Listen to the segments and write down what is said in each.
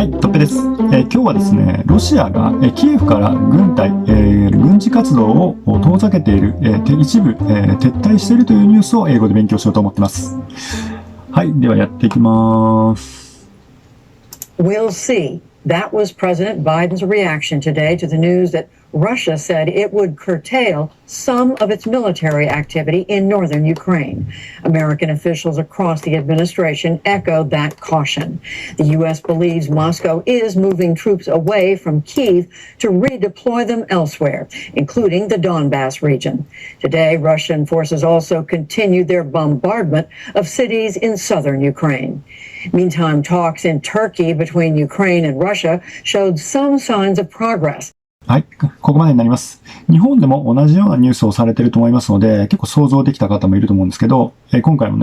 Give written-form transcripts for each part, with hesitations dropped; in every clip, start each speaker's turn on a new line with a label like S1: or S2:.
S1: はい、トッペです。今日はですね、ロシアが、キエフから軍隊、軍事活動を遠ざけている、一部、撤退しているというニュースを英語で勉強しようと思っています。はい、ではやっていきます。
S2: We'll see. That was President Biden's reaction today to the news that Russia said it would curtail some of its military activity in northern Ukraine. American officials across the administration echoed that caution. The U.S. believes Moscow is moving troops away from Kyiv to redeploy them elsewhere, including the Donbass region. Today, Russian forces also continued their bombardment of cities in southern Ukraine. Meantime, talks in Turkey between Ukraine and Russia showed some signs of progress.
S1: はい、ここまでになります。日本でも同じようなニュースをされていると思いますので、結構想像できた方もいると思うんですけど、今回も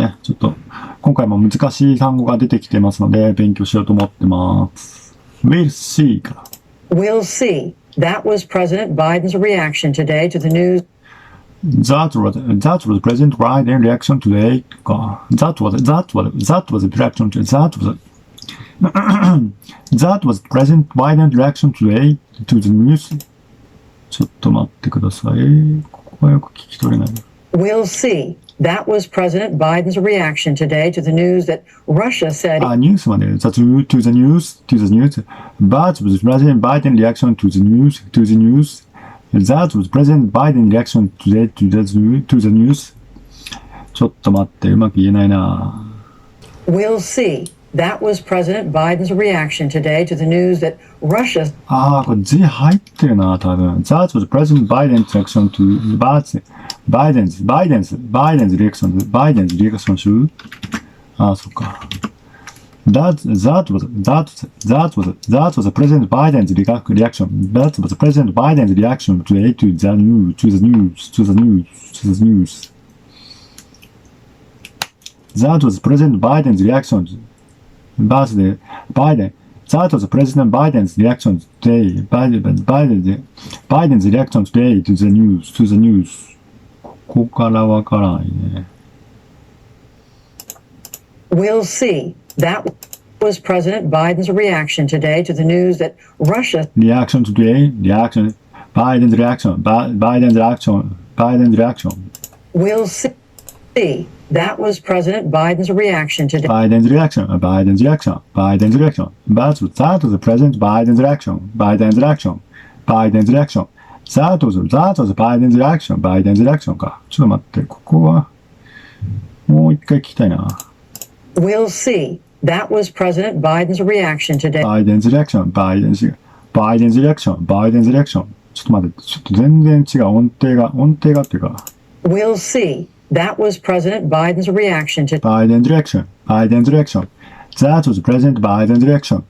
S1: 難しい単語が出てきてますので、勉強しようと思ってます。We'll see から。
S2: We'll see. That was President Biden's reaction today to the news.
S1: That was President Biden's reaction today. That was reaction to that was President Biden's reaction today to the news. ちょっと待ってください。ここがよく聞き取れない。
S2: We'll see. That was President Biden's reaction today to the news that Russia said.
S1: ニュースまで。To the news. That was President Biden's reaction to the news. That was President Biden's reaction today to the news. ちょっと待って、うまく言えないな。
S2: We'll see. That was President Biden's reaction today to the news that Russia.
S1: これ字入ってるな、多分。That was President Biden's reaction to Biden's reaction to そっか。That was President Biden's reaction. That was President Biden's reaction today to the news. That was President Biden's reaction. That was President Biden's reaction today. Biden's reaction today to the news. ここからわからないね。
S2: We'll see. That was President Biden's reaction today to the news that Russia.
S1: Biden's reaction.
S2: We'll see. That was President Biden's reaction today.
S1: Biden's reaction. That was President Biden's reaction. That was Biden's reaction か。ちょっと待って、ここはもう一回聞きたいな。
S2: We'll see. That was President Biden's reaction today.
S1: Biden's reaction. ちょっと待って、ちょっと全然違う。音程がっていうか。
S2: We'll see. That was President Biden's reaction to
S1: Biden's reaction. That was President Biden's reaction.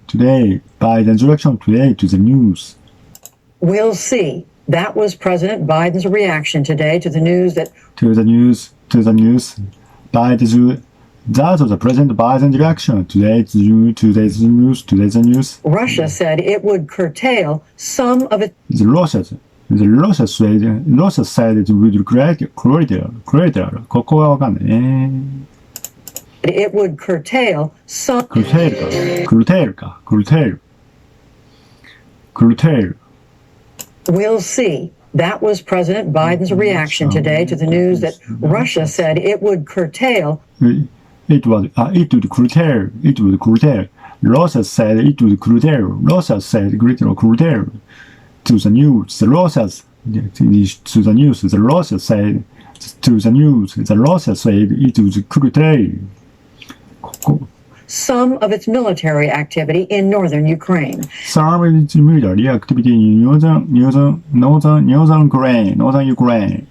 S1: Today. Biden's reaction today to the news.
S2: We'll see. That was President Biden's reaction today to the news that
S1: To the news. That was President Biden's reaction today to the news.
S2: Russia said it would curtail some of its.
S1: Russia said it would curtail. ここがわかんないね。
S2: It would curtail some.
S1: Curtail.
S2: We'll see. That was President Biden's reaction today to the news that Russia said it would curtail.
S1: It would curtail. Russia said it would curtail. To the news, Russia said it would curtail. ここ。
S2: Some of its military activity in northern Ukraine.
S1: Some of its military activity in northern Ukraine.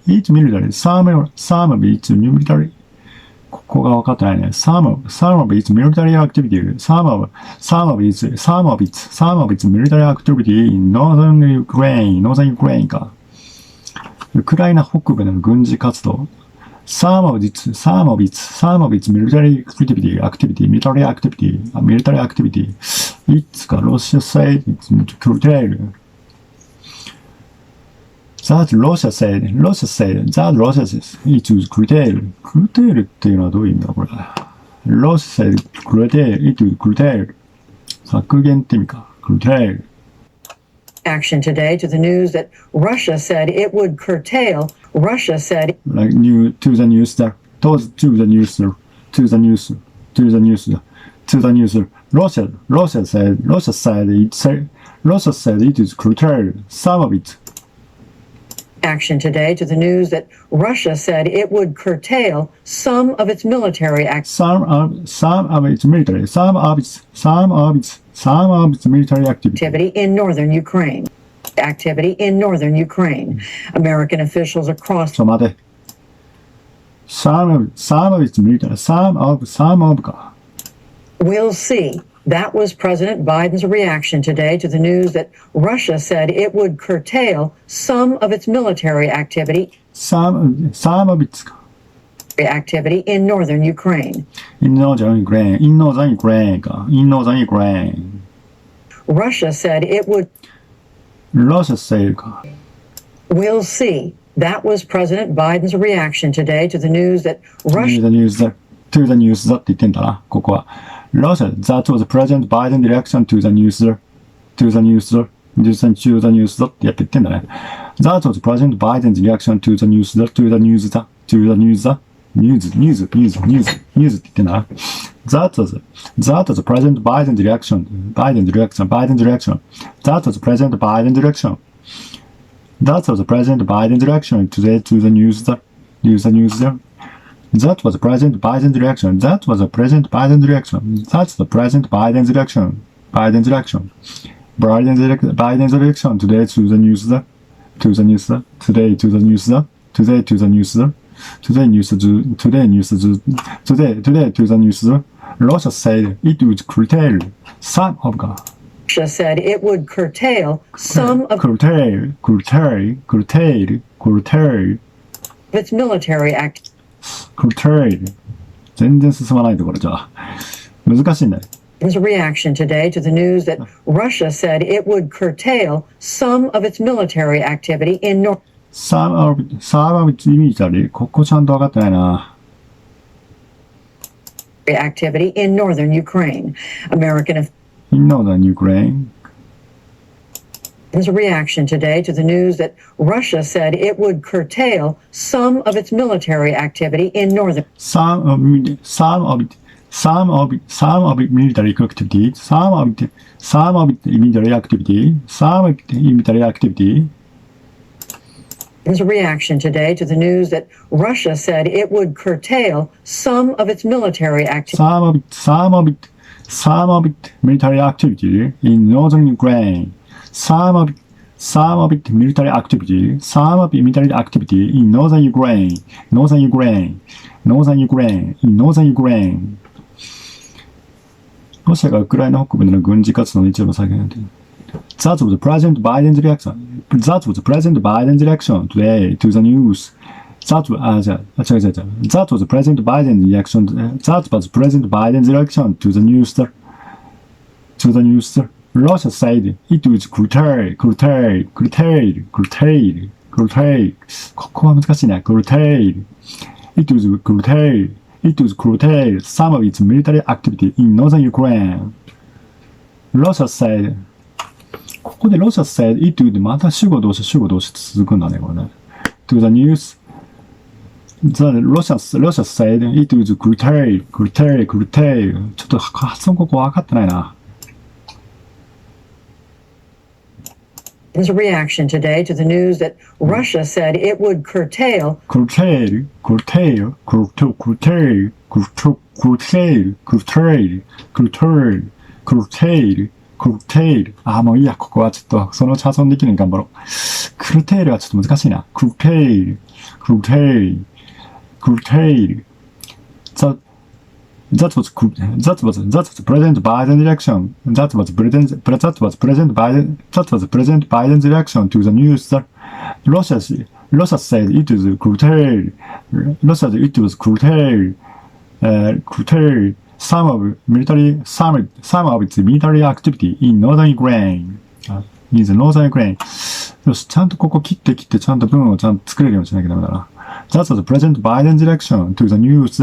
S1: Its military. Some of its military. ここが分かってないね。Some of its military activity. Some of its military activity in northern Ukraine か。ウクライナ北部での軍事活動。Some of its military activity. It's か、Russia said it's curtail. That Russia said it was curtail っていうのはどういう意味だこれ。Russia said curtail, it would curtail. 削減って意味か。curtail.
S2: Action today to the news that Russia said it would curtail. Russia said
S1: Like new to the news that to the news to the news to the news to the news. Russia said it is curtail some of it.
S2: action today to the news that Russia said it would curtail some of its military
S1: Some of its military activity.
S2: activity in northern Ukraine. American officials across
S1: ちょっと待て。some of its military, some of か。
S2: will see. That was President Biden's reaction today to the news that Russia said it would curtail some of its military activity
S1: some of its か。
S2: in northern Ukraine.
S1: in northern Ukraine か。in northern Ukraine.
S2: Russia said it would
S1: Russia said か。
S2: will see. That was President Biden's reaction today to the news that Russia
S1: to the news だって言ってんだな、ここは。Russia, that was President Biden's reaction to the news だってやって言ってんだね。That was President Biden's reaction to the news だって言ってんだな。That was President Biden's reaction. That was President Biden's reaction today to the news だ。That was President Biden's reaction. That's the President Biden's reaction today to the news. Today to the news. Russia said it would curtail some of
S2: Russia said it would curtail some of its military activity
S1: curtail 全然進まないところじゃあ難しいんだよ。
S2: His reaction today to the news that Russia said it would curtail some of its military activity in North
S1: Some of its military ここちゃんと分かってないな。
S2: activity in northern Ukraine.
S1: In northern Ukraine.
S2: His reaction today to the news that Russia said it would curtail some of its military activity in northern
S1: Some of military activity. Some of it military activity.
S2: His reaction today to the news that Russia said it would curtail some of its military activity
S1: Some of it military activity in northern Ukraine. Some of it military activity in northern Ukraine.ロシアがウクライナ北部での軍事活動の一部を再現している。That was President Biden's reaction. That was President Biden's reaction today to the news. That was President Biden's reaction. That was President Biden's reaction to the news. Russia said it was curtail. ここは難しいね。curtail. It was curtail some of its military activity in northern Ukraine. Russia said ここでRussia said it would また主語動詞続くんだね、これね。To the news. Russia said it was curtail. ちょっと発音ここ分かってないな。
S2: His reaction today to the news that Russia said it would curtail
S1: あ、もういいや、ここはちょっと、そのうち発音できるように頑張ろう。クルテールはちょっと難しいな。クルテール。That was President Biden's reaction. That was President Biden's reaction to the news that Russia said it was curtail. Some of its military activity in northern Ukraine. In the northern Ukraine. よし、ちゃんとここ切ってちゃんと文をちゃんと作れるようにしなきゃダメだな。That was President Biden's reaction to the news.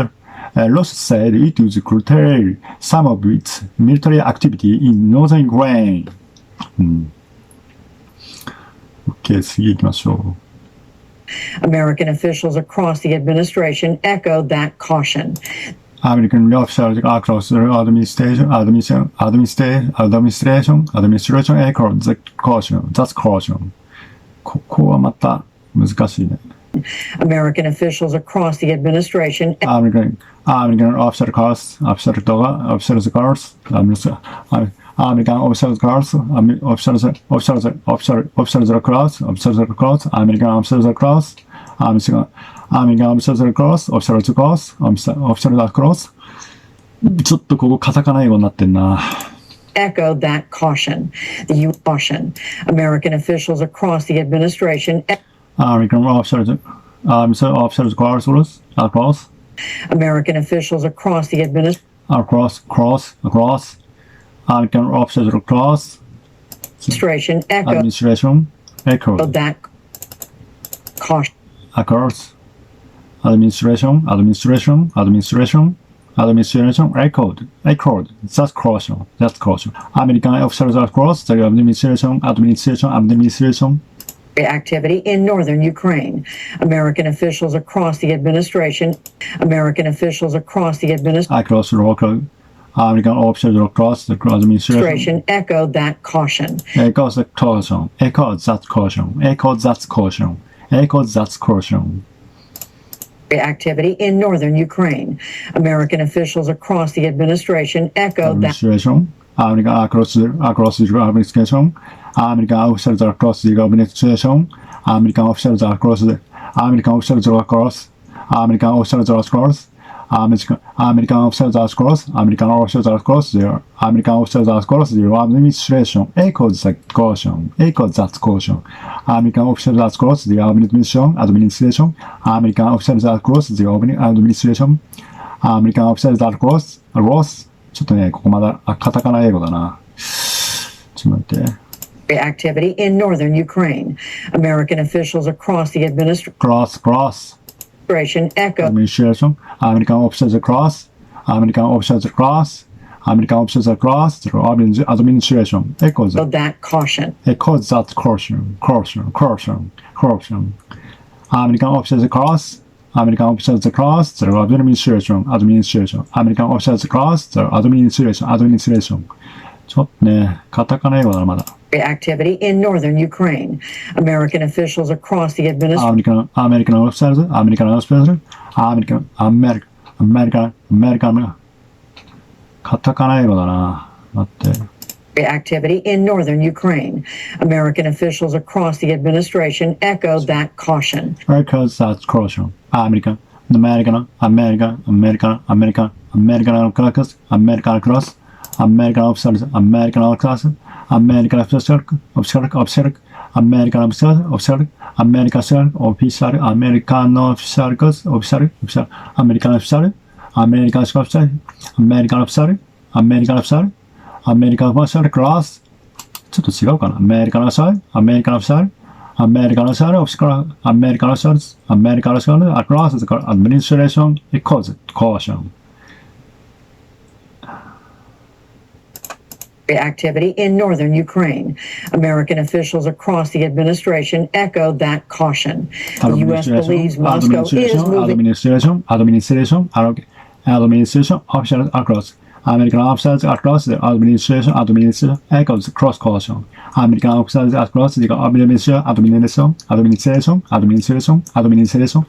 S1: Russia said it would curtail some of its military activity in northern Ukraine. OK、次行きましょ
S2: う。American officials across the administration echoed that caution.
S1: American officials across the administration echoed the caution. That's caution. ここはまた難しいね。
S2: American officials across the administration.
S1: American officials acrossちょっとここカタカナ英語になってんな。
S2: Echoed that caution. The U caution. American officials across the administration.
S1: American officials across.
S2: American officials across the administration.
S1: Across. American officials across. Administration echoed
S2: that caution.
S1: Across. Administration echoed. That's caution. American officials across the administration.
S2: Activity in northern Ukraine. American officials across the administration. American officials across the administration.
S1: American officials across the administration
S2: echoed that caution.
S1: Echoed that caution.
S2: Activity in northern Ukraine. American officials across the administration echoed that.
S1: American across the administration. American officials across the administration. American officials across the American officials across. American officials across. American officials across. American officials across the American officials across the administration echoed that caution. American officials across the administration. American officials across the administration. American officials across. ちょっとね、ここまだカタカナ英語だな。ちょっと待って。
S2: Activity in northern Ukraine. American officials across the administration.
S1: Cross.
S2: Echo.
S1: Administration. American officials across. American officials across. American officials across the administration. Echoes
S2: that caution.
S1: Echoes that caution. American officials across. American officials across the administration. American officials across the administration. ちょっとね、カタカナ英語だな、まだ。
S2: Activity in northern Ukraine. American officials across the administration.
S1: American officials. American. カタカナ英語だな。待って。
S2: Activity in northern Ukraine. American officials across the administration echoed that caution.
S1: Echoes that caution. American across. American officials. American officials. American officials. American officials. American officials. American officials. American officials. American officials. American officials. American officials. American officials class. ちょっと違うかな。American officials. American officials. American officials. American officials. American officials across the administration echoes caution.
S2: Activity in northern Ukraine. American officials across the administration echoed that caution. The U.S. believes Moscow is moving.
S1: Administration officials across. American officers across the administration echoes cross caution. American officers across the administration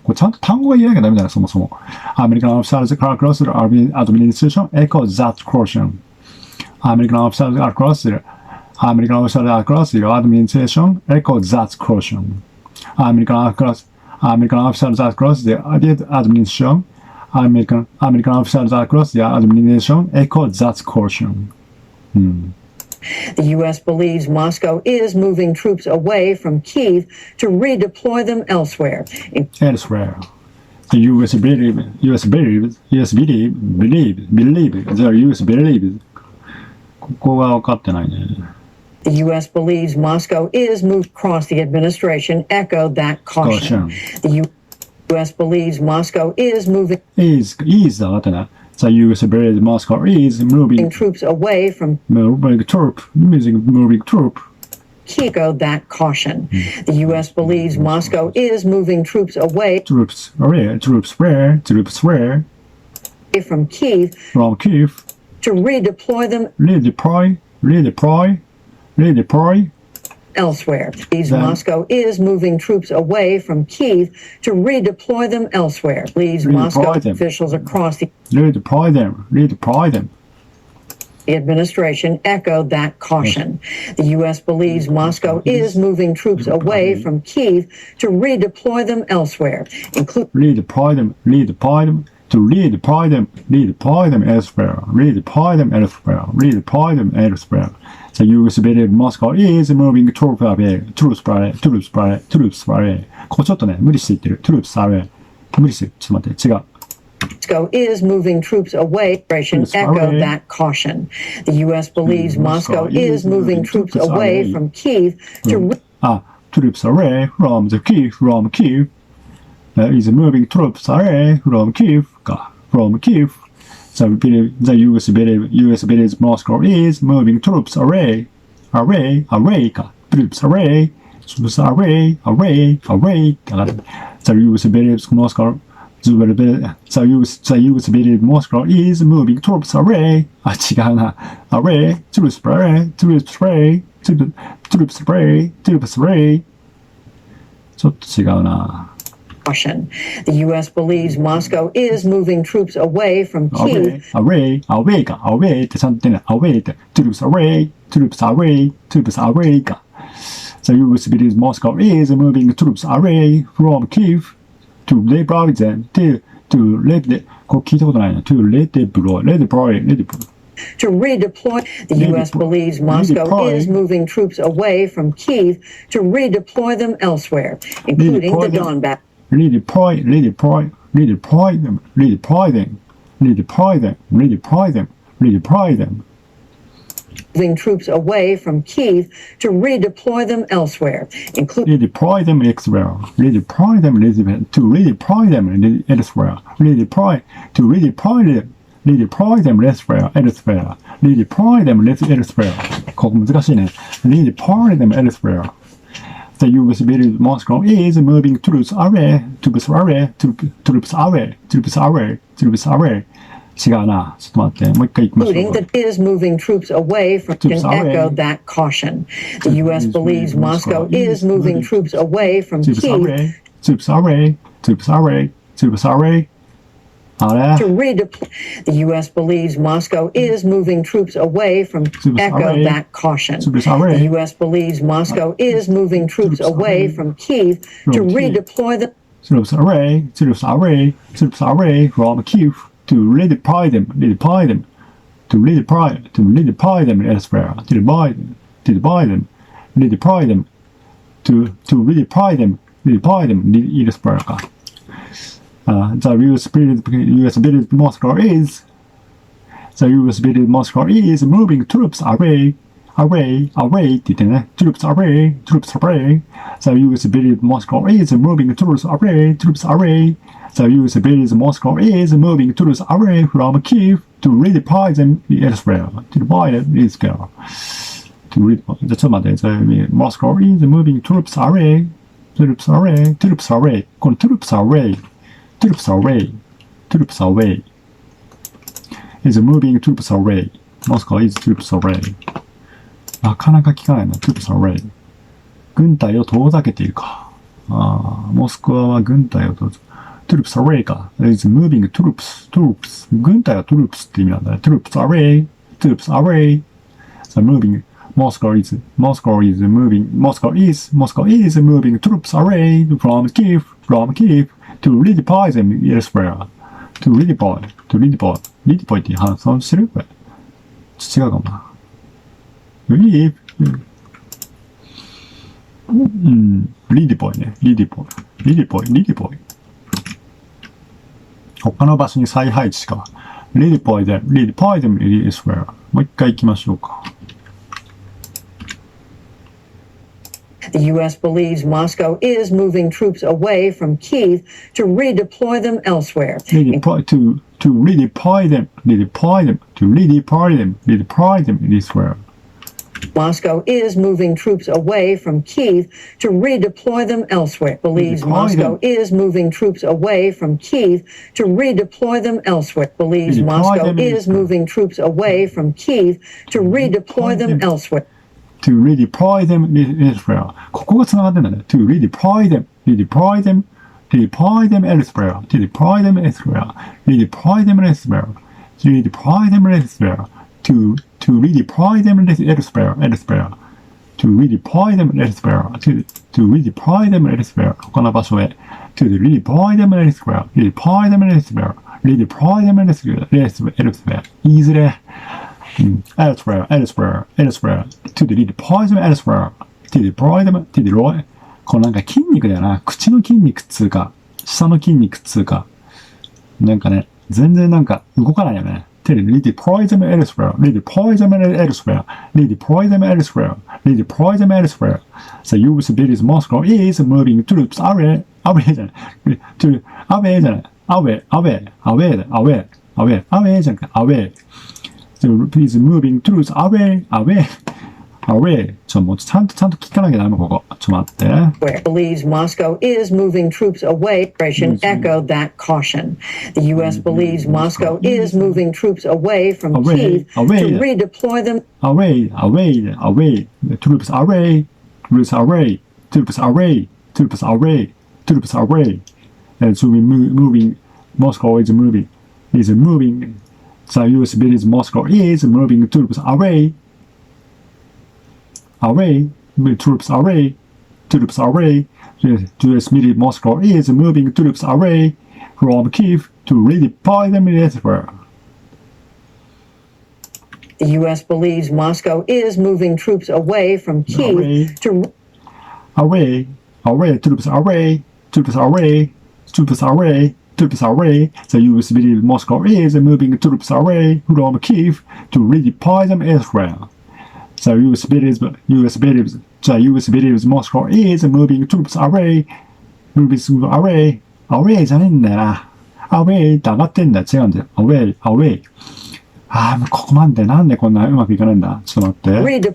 S1: これちゃんと単語が言えなきゃダメだよ、そもそも。American officers across the administration echoes that caution. American officers across the administration echoes that caution. American officers across the administration. American officials across the administration echoed that caution.
S2: The U.S. believes Moscow is moving troops away from Kyiv to redeploy them elsewhere.
S1: The U.S. believesここが分かってないね。
S2: The U.S. believes Moscow is moved across the administration echoed that caution. The U.S. believes Moscow is moving
S1: is だなってな。The US believes Moscow is moving
S2: troops away from
S1: moving troop.
S2: Kyiv that caution. The U.S. believes Moscow is moving troops away
S1: Troops where
S2: from Kyiv
S1: from Kyiv.
S2: to redeploy them
S1: Redeploy.
S2: elsewhere. Believes
S1: Then-
S2: Moscow is moving troops away from Kyiv to redeploy them elsewhere. Believes Moscow
S1: them.
S2: officials across the
S1: Redeploy them.
S2: administration echoed that caution. The U.S. believes Moscow is moving troops away from Kyiv to redeploy them elsewhere, including
S1: Redeploy them elsewhere. The US believes Moscow is moving troops away. ここちょっとね、無理して言ってる。troops away. 無理してる。ちょっと待って、違う。
S2: Moscow is moving troops away.
S1: Troops
S2: Echoed
S1: away.
S2: that caution. The U.S. believes Moscow is moving troops away
S1: away.
S2: from Kyiv to
S1: Troops away from Kyiv. Is moving troops away from Kyiv. The US believes Moscow is moving troops away. Troops away. The US believes Moscow. The US believes Moscow is moving troops away. 違うな。Troops away. ちょっと違うな。
S2: caution. The U.S. believes Moscow is moving troops away from Kyiv
S1: away ってちゃんと言ってね。away って。troops away か。The US believes Moscow is moving troops away from Kyiv to redeploy them to これ聞いたことないな。to redeploy.
S2: to redeploy. The U.S. believes Moscow is moving troops away from Kyiv to redeploy them elsewhere, including the Donbass.
S1: Redeploy them.
S2: Moving troops away from Kyiv to redeploy them elsewhere, including
S1: Redeploy them elsewhere. Redeploy them elsewhere. Redeploy them elsewhere. ここ難しいね。Redeploy them elsewhere. The US believes Moscow is moving troops away. 違うな。ちょっと待って。もう一回行きましょ
S2: including
S1: う。
S2: that is moving troops away from
S1: Troops
S2: and
S1: away.
S2: echoed that caution. The U.S. believes Moscow is moving troops away from
S1: Troops
S2: Kyiv
S1: away. あれ
S2: to redeploy. The U.S. believes Moscow is moving troops away from echoed
S1: away.
S2: that caution.
S1: Troops away.
S2: The U.S. believes Moscow is moving troops away from Kyiv to
S1: From Kyiv.
S2: redeploy them
S1: Troops away from Kyiv to redeploy them elsewhere. Elsewhere か。The US believes Moscow is moving troops away って言ってね。troops away. The US believes Moscow is moving troops away. The US believes Moscow is moving troops away from Kyiv to redeploy them elsewhere.じゃあちょっと待って。Moscow is moving troops away. この troops away is moving troops away. Moscow is troops away. なかなか聞かないな。troops away. 軍隊を遠ざけているか。モスクワは軍隊を遠ざけている。troops away か。is moving troops. 軍隊は troops って意味なんだね。troops away. So moving. Moscow is moving troops away from Kyiv to redeploy them elsewhere. to redeploy って発音してるこれ。違うかもな。redeploy ね。redeploy 他の場所に再配置か。redeploy them elsewhere もう一回行きましょうか。
S2: The U.S. believes Moscow is moving troops away from Kyiv to redeploy them elsewhere.
S1: To redeploy them elsewhere.
S2: Moscow is moving troops away from Kyiv to redeploy them elsewhere. Believes Moscow is moving troops away from Kyiv to redeploy them elsewhere. Believes Moscow is moving troops away from Kyiv to redeploy them elsewhere.
S1: To redeploy them elsewhere. ここが繋がってんだね。To redeploy them elsewhere. To redeploy them elsewhere. To redeploy them elsewhere. To redeploy them elsewhere. To redeploy them elsewhere. To redeploy them elsewhere. 他の場所へ。To redeploy them elsewhere. Redeploy them elsewhere. Redeploy them elsewhere. Elsewhere. 言いづれ。elsewhere. To redeploy them elsewhere. To deploy them. To deploy. これなんか筋肉だよな。口の筋肉っつうか、下の筋肉っつうか。なんかね、全然なんか動かないよね。To redeploy them elsewhere. Redeploy them elsewhere. Redeploy them elsewhere. Redeploy them elsewhere. The U.S. believes Moscow is moving troops away じゃない。to away じゃない。away じゃなくて away. So please moving troops away. もうちゃんと聞かなきゃダメ、ここ。ちょっと待って。
S2: Where believes Moscow is moving troops away. Operation echoed that caution. The U.S. believes Moscow is moving troops away from Kyiv to redeploy them.
S1: Away. Troops away. And so moving. Moscow is moving. The U.S. believes Moscow is moving troops away. Troops away. The U.S. military Moscow is moving troops away from Kyiv to redeploy them elsewhere.
S2: The U.S. believes Moscow is moving troops away from Kyiv to
S1: away. Troops away. The U.S. believes Moscow is moving troops away from Kyiv to redeploy them elsewhere. The U.S. believes Moscow is moving troops away. Away じゃねえんだよな。away って上がってんだよ。違うんだよ。away。もうここまでなんでこんなうまくいかないんだ。ちょっと待って。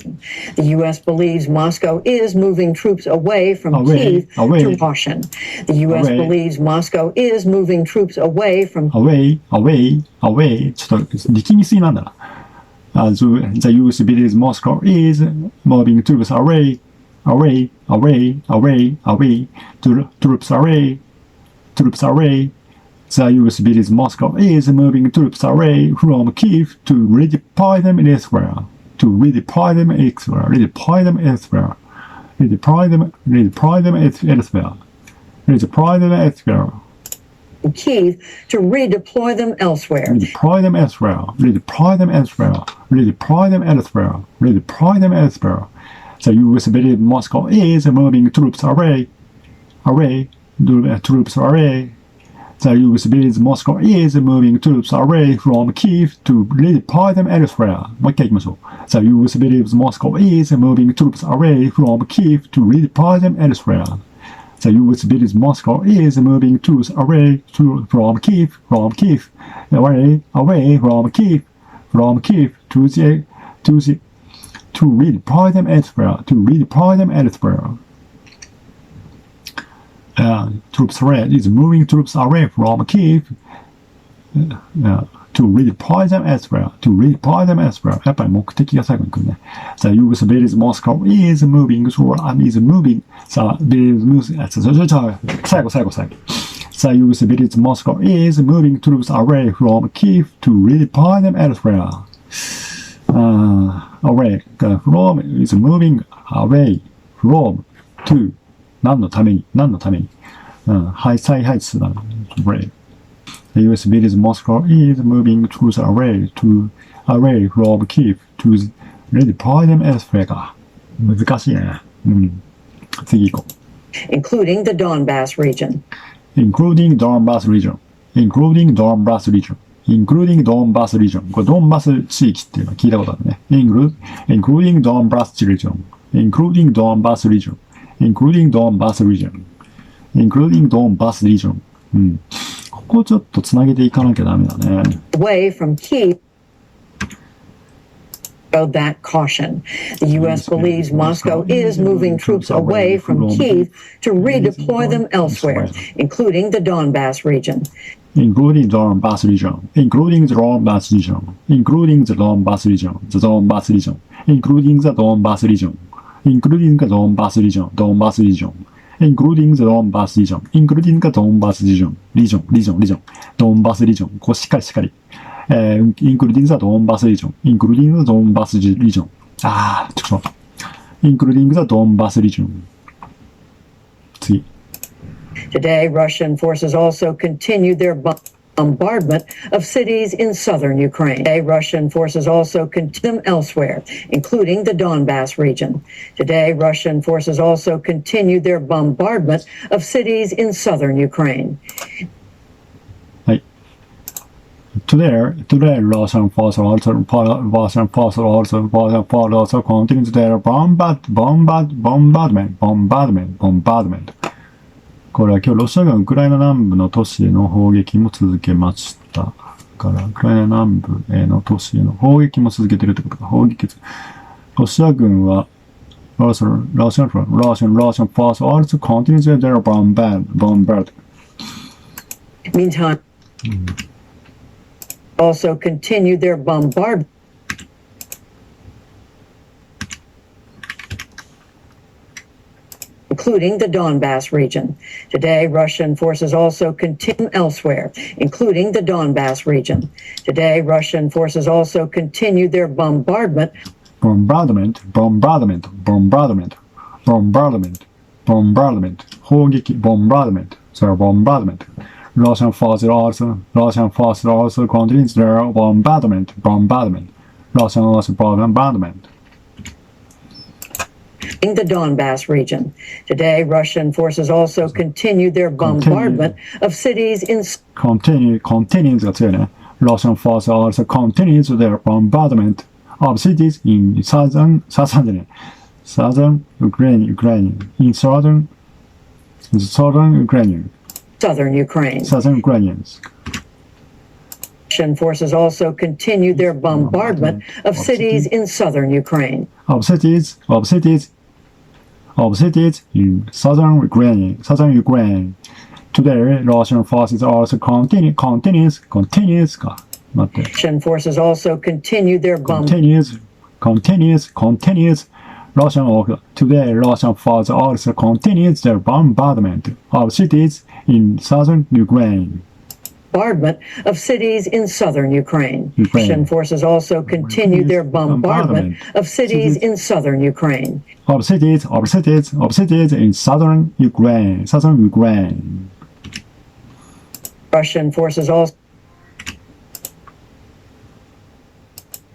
S2: The U.S. believes Moscow is moving troops away from Kyiv to caution. The U.S. believes Moscow is moving troops away from
S1: away。ちょっと力みすぎなんだな。The U.S. believes Moscow is moving troops away. Troops away. The U.S. believes Moscow is moving troops away from Kyiv to redeploy them elsewhere. Redeploy them elsewhere.
S2: Kyiv to redeploy them elsewhere.
S1: The U.S. believes Moscow is moving troops away. The U.S. believes Moscow is moving troops away from Kyiv to redeploy them elsewhere. もう一回行きましょう。The U.S. believes Moscow is moving troops away from Kyiv to redeploy them elsewhere. The U.S. believes Moscow is moving troops away from Kyiv to redeploy them elsewhere. Troops away is moving troops away from Kyiv to redeploy them elsewhere. やっぱり目的が最後に来るね。The U.S. believes Moscow is moving. The U.S. believes Moscow is moving troops away from Kyiv to redeploy them elsewhere. Away from is moving away from to 何のために再配置するなの。The U.S. believes Moscow is moving troops away from Kyiv to redeploy them elsewhere か。難しいね。次行こう。
S2: Including the Donbass region.
S1: Including Donbass region。これドンバス地域っていうの聞いたことあるね。Including Donbass region. including Donbass region。including Donbass region。うん。ここちょっとつなげていかなきゃダメだね。
S2: Away from Kyiv. That caution. The U.S. believes Moscow is moving troops away from Kyiv to redeploy them elsewhere, including the Donbass region.
S1: Including Donbass region. Including the Donbass region. Including the Donbass region. The Donbass region. Including the Donbass region. Including the Donbass region. Donbass region. Including the Donbass region. Including the Donbass region. Region. Donbass region. こうしっかり。including the Donbass region. Including the Donbass region. ちょっと。including the Donbass region. 次。
S2: Today, Russian forces also continued their bombardment of cities in southern Ukraine. Today, Russian forces also continued them elsewhere, including the Donbass region. Today, Russian forces also continued their bombardment of cities in southern Ukraine.
S1: Today, Russian forces also continued their bombardment. これは今日ロシア軍ウクライナ南部の都市への砲撃も続けました。からウクライナ南部への都市への砲撃も続けているということか。ロシア軍はRussian forces also continued their bombardment.
S2: Meantime, also continued their bombardment. Including the Donbass region. Today, Russian forces also continue elsewhere, including the Donbass region. Today, Russian forces also continued their bombardment.
S1: Bombardment. 砲撃 bombardment. So bombardment. Russian forces also continued their bombardment. Russian also bombardment.
S2: In the Donbass region. Today, Russian forces also continued their bombardment of cities in...
S1: Continues が強いね。Russian forces also continued their bombardment of cities in southern Ukraine. In southern Ukraine.
S2: Southern Ukraine.
S1: Southern Ukrainians.
S2: Russian forces also continued their bombardment of cities in southern Ukraine.
S1: Of cities in southern Ukraine. Today, Russian forces also continues か。待って。
S2: Russian forces also continued their
S1: continues. Today, Russian forces also continues their bombardment of cities in southern Ukraine.
S2: Bombardment of cities in southern Ukraine. Russian forces also continued their bombardment of cities in southern Ukraine.
S1: Of cities in southern Ukraine.
S2: Russian forces also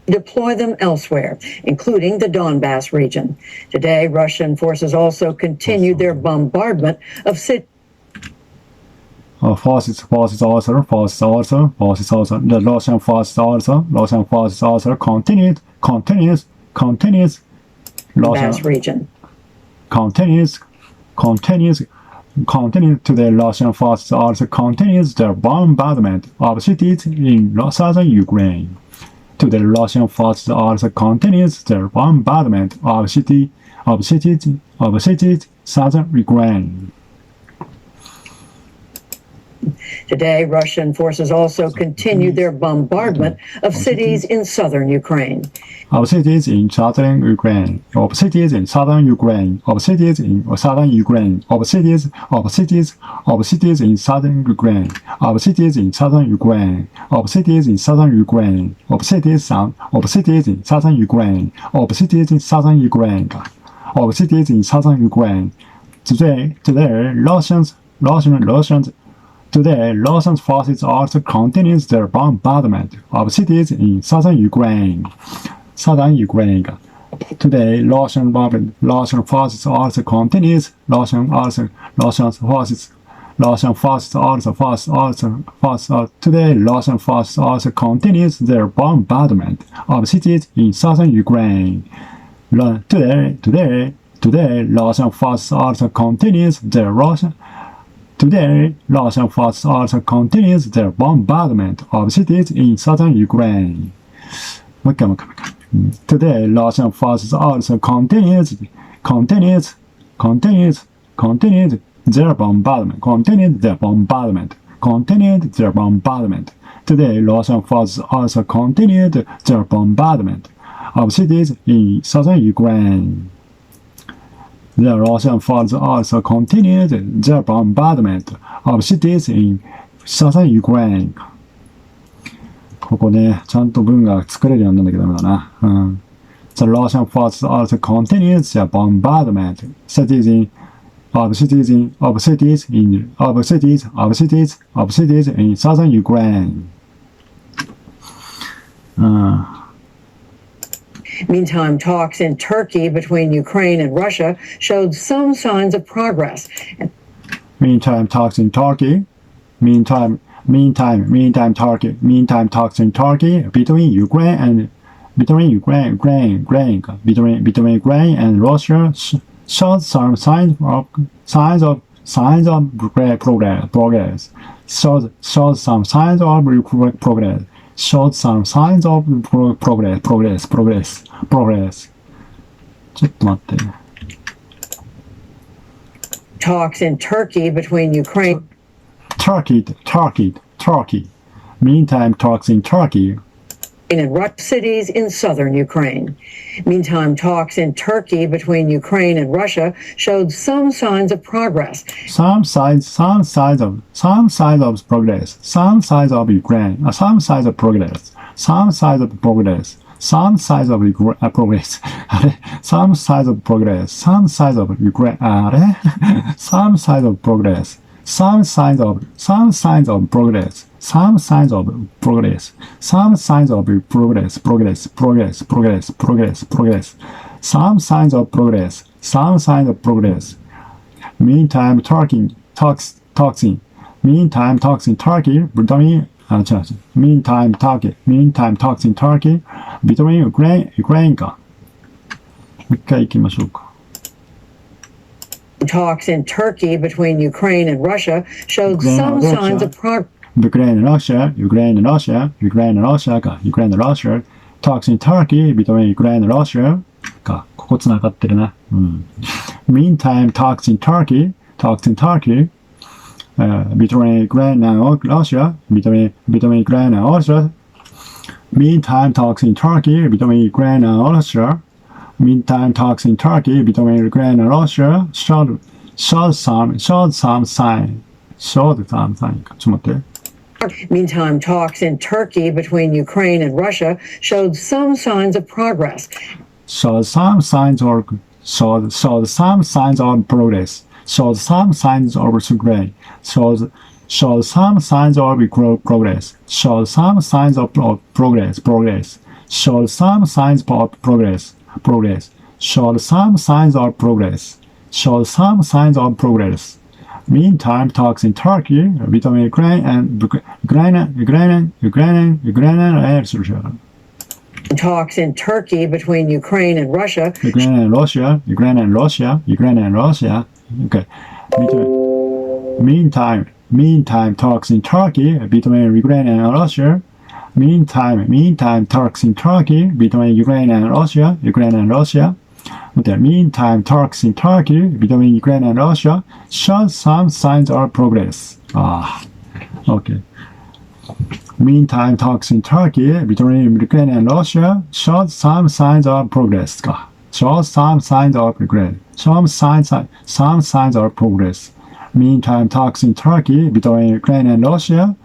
S2: deploy them elsewhere, incling the Donbass region. Today, Russian forces also continued their bombardment of cities.
S1: Forces also. The Russian forces also continues.
S2: Donbass region.
S1: Continues. Today, Russian forces also continues their bombardment of cities in southern Ukraine. Today, Russian forces also continues their bombardment of cities southern Ukraine.
S2: Today, Russian forces also continued their bombardment of cities in southern Ukraine.
S1: Of cities in southern Ukraine. Of cities in southern Ukraine. Of cities in southern Ukraine. Of cities in southern Ukraine. Of cities in southern Ukraine. Of cities in southern Ukraine. Of cities in southern Ukraine. Of cities in southern Ukraine. Of cities in southern Ukraine. Today, Russian forces also continues their bombardment of cities in southern Ukraine. Today, Russian forces also continues. Today, Russian forces also continues their bombardment of cities in southern Ukraine. Today, Today, Russian forces also continues their bombardment of cities in southern Ukraine. もう一回。Today, Russian forces also continues their bombardment. Today, Russian forces also continued their bombardment of cities in southern Ukraine. The Russian forces also continued their bombardment of cities in southern Ukraine. ここね、ちゃんと文が作れるようにならなきゃダメだな。The Russian forces also continued their bombardment of cities in southern Ukraine.
S2: Meantime, talks in Turkey between Ukraine and Russia showed some signs of progress.
S1: Meantime, talks in Turkey between Ukraine and Russia showed some signs of progress. Showed some signs of progress. ちょっと待って。
S2: Talks in Turkey between Ukraine.
S1: Turkey. Meantime, talks in Turkey.
S2: And Russia cities in southern Ukraine. Meantime, talks in Turkey between Ukraine and Russia showed some signs of progress.
S1: Some signs of progress. Some signs of Ukraine. Some signs of progress. Some signs of progress. Some signs of progress. あれ Some signs of progress. Some signs of Ukraine. あれ Some signs of progress. Some signs of progress. Some signs of progress. Some signs of progress. Some signs of progress. Some signs of progress. Meantime, talks in Turkey. Meantime, talks in Turkey between Ukraine か。もう一回行きましょうか。
S2: Talks in Turkey between Ukraine and Russia showed some signs of progress.
S1: Ukraine and Russia talks in Turkey between Ukraine and Russia か。ここ繋がってるな。Meantime, talks in Turkey between Ukraine and Russia Meantime, talks in Turkey between Ukraine and Russia showed some sign ちょっと待って。
S2: Meantime, talks in Turkey between Ukraine and Russia showed some signs of progress.
S1: Showed some signs of progress. Showed some signs of progress. Showed some signs of progress. Showed some signs of progress. Showed some signs of progress. Showed some signs of progress. Showed some signs of progress. Showed some signs of progress. Meantime, talks in Turkey between Ukraine and
S2: Talks in Turkey between Ukraine and Russia.
S1: Okay. Meantime, talks in Turkey between Ukraine and Russia. Meantime, talks in Turkey between Ukraine and Russia. Meantime, talks in Turkey between Ukraine and Russia showed some signs of progress. Okay. Meantime, talks in Turkey between Ukraine and Russia showed some signs of progress. Showed some signs of progress. Some signs of progress. Meantime, talks in Turkey between Ukraine and Russia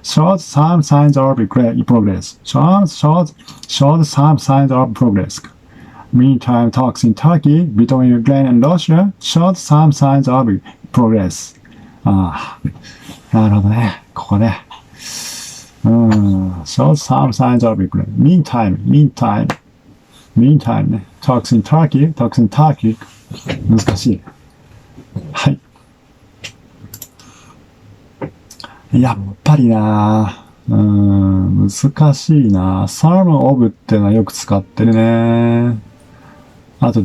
S1: showed some signs of progress. Showed some signs of progress. Meantime, talks in Turkey between Ukraine and Russia showed some signs of progress. なるほどね。ここね。showed some signs of progress. Meantime ね。talks in Turkey. 難しい。はい。やっぱりな難しいなsome of っていうのはよく使ってるね。あと、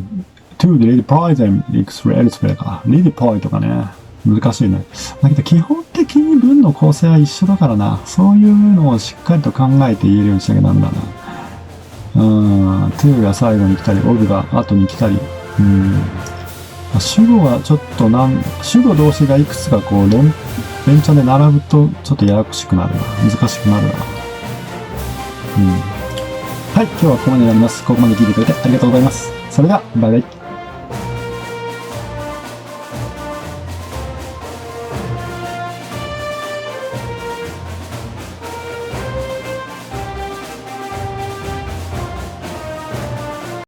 S1: to redeploy them elsewhere か。redeploy とかね。難しいね。だけど基本的に文の構成は一緒だからな。そういうのをしっかりと考えて言えるようにしなきゃなんだな。to が最後に来たり、of が後に来たり。主語がちょっと主語同士がいくつかこう連チャンで並ぶとちょっとややこしくなるな。難しくなるな。はい、今日はここまでになります。ここまで聞いてくれてありがとうございます。それでは、バイバイ。